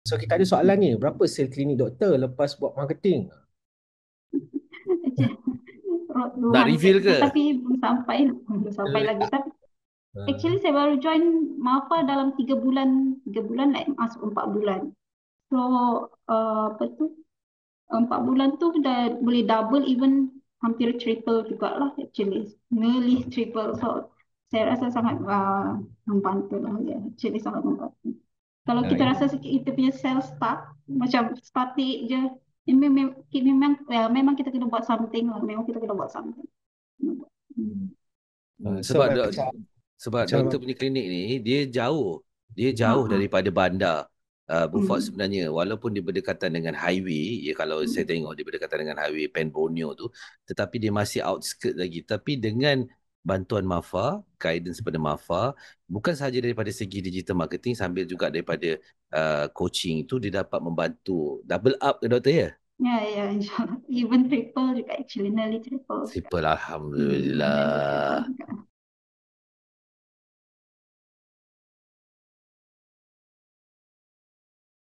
So kita ada soalan ni, berapa sale klinik doktor lepas buat marketing? Nak Tuhan, reveal ke? tapi belum sampai lagi. Tapi actually saya baru join Mafa dalam 3 bulan, 3 bulan masuk 4 bulan. So apa tu, 4 bulan tu dah boleh double, even hampir triple jugalah actually, nearly triple. So saya rasa sangat membantu lah ya, actually sangat membantu. Kalau kita Ini rasa kita punya sales stuck, macam static je, memang kita kena buat something lah, memang kita kena buat something. Hmm. So sebab sebab macam doktor punya klinik ni dia jauh uh, daripada bandar. Beaufort hmm, sebenarnya walaupun dia berdekatan dengan highway, ya kalau saya hmm. tengok dia berdekatan dengan highway Pen Borneo tu, tetapi dia masih outskirt lagi. Tapi dengan bantuan Mafa, guidance pada Mafa, bukan sahaja daripada segi digital marketing, sambil juga daripada coaching itu, dia dapat membantu double up ke doktor ya? Ya, ya, insyaAllah. Even triple juga actually, nearly triple juga. Triple, Nearly triple Alhamdulillah. juga.